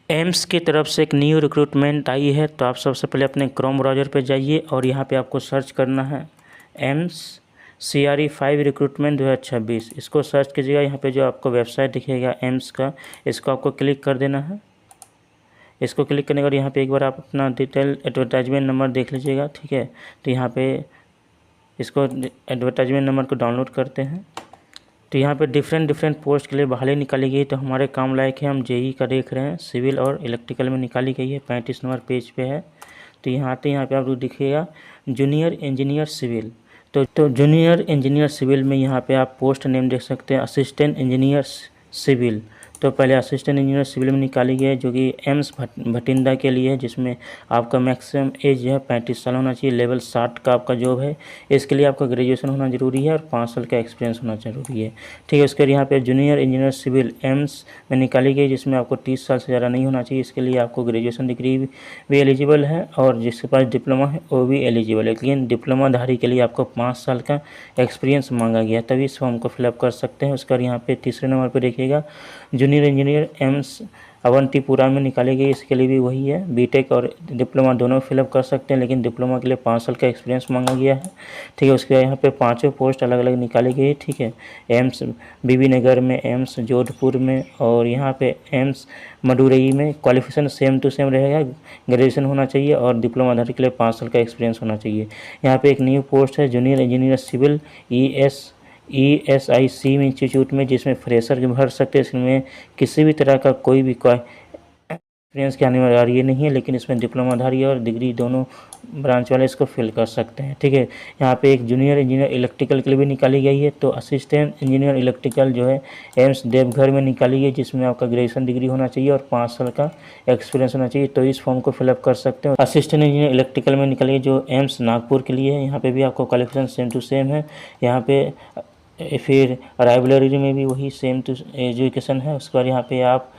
AIIMS की तरफ से एक न्यू रिक्रूटमेंट आई है। तो आप सबसे पहले अपने क्रोम ब्राउज़र पे जाइए और यहाँ पे आपको सर्च करना है एम्स CRE 5 रिक्रूटमेंट 2026। इसको सर्च कीजिएगा। यहाँ पे जो आपको वेबसाइट दिखेगा एम्स का, इसको आपको क्लिक कर देना है। इसको क्लिक करने के बाद यहाँ पे एक बार आप अपना डिटेल एडवर्टाइजमेंट नंबर देख लीजिएगा, ठीक है। तो यहाँ पे इसको एडवर्टाइजमेंट नंबर को डाउनलोड करते हैं। तो यहाँ पे डिफरेंट पोस्ट के लिए बहाली निकाली गई। तो हमारे काम लायक है, हम JEE का देख रहे हैं, सिविल और इलेक्ट्रिकल में निकाली गई है। 35 नंबर पेज पे है। तो यहाँ पे आपको दिखेगा जूनियर इंजीनियर सिविल। तो जूनियर इंजीनियर सिविल में यहाँ पे आप पोस्ट नेम देख सकते हैं, असिस्टेंट इंजीनियर सिविल। तो पहले असिस्टेंट इंजीनियर सिविल में निकाली गई है, जो कि एम्स भटिंडा के लिए है, जिसमें आपका मैक्सिमम एज जो है 35 साल होना चाहिए। लेवल 60 का आपका जॉब है। इसके लिए आपका ग्रेजुएशन होना जरूरी है और 5 साल का एक्सपीरियंस होना जरूरी है, ठीक है। उसके बाद यहाँ पे जूनियर इंजीनियर सिविल एम्स में निकाली गई, जिसमें आपको 30 साल से ज़्यादा नहीं होना चाहिए। इसके लिए आपको ग्रेजुएशन डिग्री भी एलिजिबल है और जिसके पास डिप्लोमा है वो भी एलिजिबल है। लेकिन डिप्लोमाधारी के लिए आपको 5 साल का एक्सपीरियंस मांगा गया, तभी इस फॉर्म को फिलअप कर सकते हैं। उसके बाद यहाँ पे तीसरे नंबर पर देखिएगा जूनियर इंजीनियर एम्स अवंतीपुरा में निकाली गई। इसके लिए भी वही है, बीटेक और डिप्लोमा दोनों फिलअप कर सकते हैं, लेकिन डिप्लोमा के लिए 5 साल का एक्सपीरियंस मांगा गया है, ठीक है। उसके बाद यहाँ पे 5 पोस्ट अलग अलग निकाली गई, ठीक है। एम्स बीबी नगर में, एम्स जोधपुर में और यहाँ पे एम्स मदुरई में। क्वालिफिकेशन सेम टू सेम रहेगा, ग्रेजुएशन होना चाहिए और डिप्लोमाधारी के लिए 5 साल का एक्सपीरियंस होना चाहिए। यहाँ पे एक न्यू पोस्ट है जूनियर इंजीनियर सिविल ESIC में इंस्टीट्यूट में, जिसमें फ्रेशर भर सकते हैं। इसमें किसी भी तरह का कोई भी एक्सपीरियंस की अनिवार्य नहीं है, लेकिन इसमें डिप्लोमाधारी और डिग्री दोनों ब्रांच वाले इसको फिल कर सकते हैं, ठीक है। यहाँ पे एक जूनियर इंजीनियर इलेक्ट्रिकल के लिए भी निकाली गई है। तो असिस्टेंट इंजीनियर इलेक्ट्रिकल जो है एम्स देवघर में निकाली गई, जिसमें आपका ग्रेजुएशन डिग्री होना चाहिए और 5 साल का एक्सपीरियंस होना चाहिए। तो इस फॉर्म को फिलअप कर सकते हैं। असिस्टेंट इंजीनियर इलेक्ट्रिकल में निकाली गई जो एम्स नागपुर के लिए है। यहाँ पे भी आपको क्वालिफिकेशन सेम टू सेम है। यहाँ पे फिर राइवलरी में भी वही सेम टू एजुकेशन है। उसके बाद यहाँ पे आप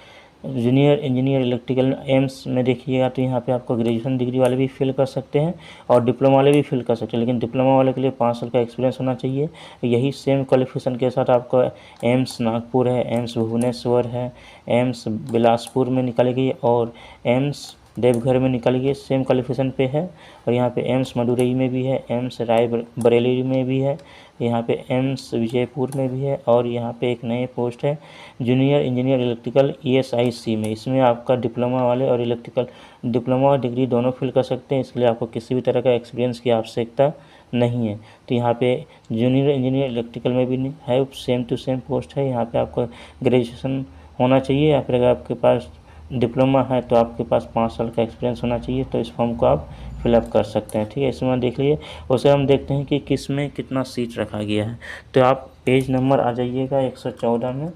जूनियर इंजीनियर इलेक्ट्रिकल एम्स में देखिएगा, तो यहाँ पे आपको ग्रेजुएशन डिग्री वाले भी फिल कर सकते हैं और डिप्लोमा वाले भी फिल कर सकते हैं, लेकिन डिप्लोमा वाले के लिए 5 साल का एक्सपीरियंस होना चाहिए। यही सेम क्वालिफिकेशन के साथ आपको एम्स नागपुर है, एम्स भुवनेश्वर है, एम्स बिलासपुर में निकाली गई और एम्स देवघर में निकाली गई, सेम क्वालिफिकेशन पे है। और यहाँ पे एम्स मदुरई में भी है, एम्स रायबरेली में भी है, यहाँ पे एम्स विजयपुर में भी है और यहाँ पे एक नए पोस्ट है जूनियर इंजीनियर इलेक्ट्रिकल ESIC में। इसमें आपका डिप्लोमा वाले और इलेक्ट्रिकल डिप्लोमा और डिग्री दोनों फिल कर सकते हैं। इसके लिए आपको किसी भी तरह का एक्सपीरियंस की आवश्यकता नहीं है। तो यहाँ पे जूनियर इंजीनियर इलेक्ट्रिकल में भी है, सेम टू सेम पोस्ट है। यहाँ पे आपको ग्रेजुएशन होना चाहिए या फिर अगर आपके पास डिप्लोमा है तो आपके पास 5 साल का एक्सपीरियंस होना चाहिए। तो इस फॉर्म को आप फिलअप कर सकते हैं, ठीक है। इसमें देख लीजिए। उसे हम देखते हैं कि किस में कितना सीट रखा गया है। तो आप पेज नंबर आ जाइएगा 114 में।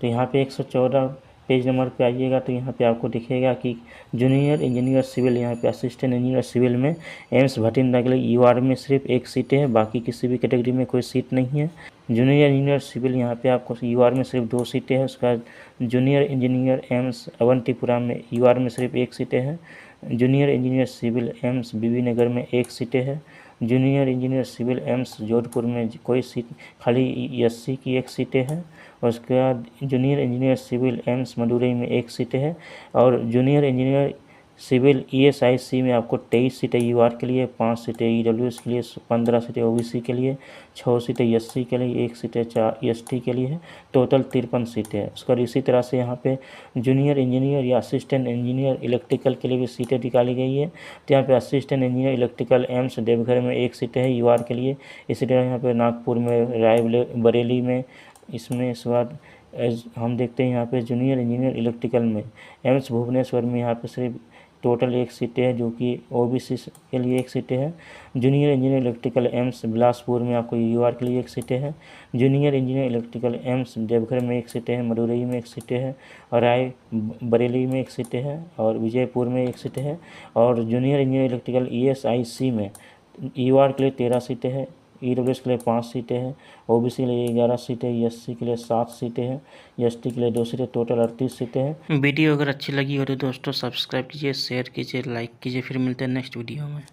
तो यहाँ पे 114 पेज नंबर पे आइएगा, तो यहाँ पे आपको दिखेगा कि जूनियर इंजीनियर सिविल, यहाँ पे असिस्टेंट इंजीनियर सिविल में एम्स भटिंडा के लिए UR में सिर्फ 1 सीटें हैं, बाकी किसी भी कैटेगरी में कोई सीट नहीं है। जूनियर इंजीनियर सिविल यहाँ पे आपको UR में सिर्फ 2 सीटें हैं। उसका जूनियर इंजीनियर एम्स अवंतीपुरा में UR में सिर्फ 1 सीटें हैं। Junior engineer civil AIIMS Bibi Nagar में 1 सीटें हैं। Junior engineer civil AIIMS Jodhpur में कोई सीट, खाली SC की 1 सीटें हैं। और उसके बाद junior engineer civil AIIMS Madurai में 1 सीटें हैं। और जूनियर इंजीनियर सिविल ESIC में आपको 23 सीटें UR के लिए, 5 सीटें EWS के लिए, 15 सीटें OBC के लिए, 6 सीटें SC के लिए, 1 सीटें ST के लिए है। टोटल 53 सीटें हैं। उसका इसी तरह से यहाँ पे जूनियर इंजीनियर या असिस्टेंट इंजीनियर इलेक्ट्रिकल के लिए भी सीटें निकाली गई है। तो यहाँ पे assistant engineer electrical AIIMS Deoghar में 1 सीटें है UR के लिए। इसी तरह यहाँ पे नागपुर में, रायबरेली में, इसमें इस बार हम देखते हैं यहाँ पे जूनियर इंजीनियर इलेक्ट्रिकल में एम्स भुवनेश्वर में यहाँ पे सिर्फ टोटल 1 सीटें है, जो कि OBC के लिए 1 सीटें है। Junior engineer electrical AIIMS Bilaspur में आपको UR के लिए 1 सीटें है। Junior engineer electrical AIIMS Deoghar में 1 सीटें है, मदुरई में 1 सीटें है और रायबरेली में 1 सीटें है और विजयपुर में 1 सीटें है। और जूनियर इंजीनियर इलेक्ट्रिकल ESIC में UR के लिए 13 सीटें हैं, EWS के लिए 5 सीटें हैं, OBC के लिए 11 सीटें, SC के लिए 7 सीटें हैं, ST के लिए 2 सीटें, टोटल 38 सीटें हैं। वीडियो अगर अच्छी लगी हो तो दोस्तों सब्सक्राइब कीजिए, शेयर कीजिए, लाइक कीजिए। फिर मिलते हैं नेक्स्ट वीडियो में।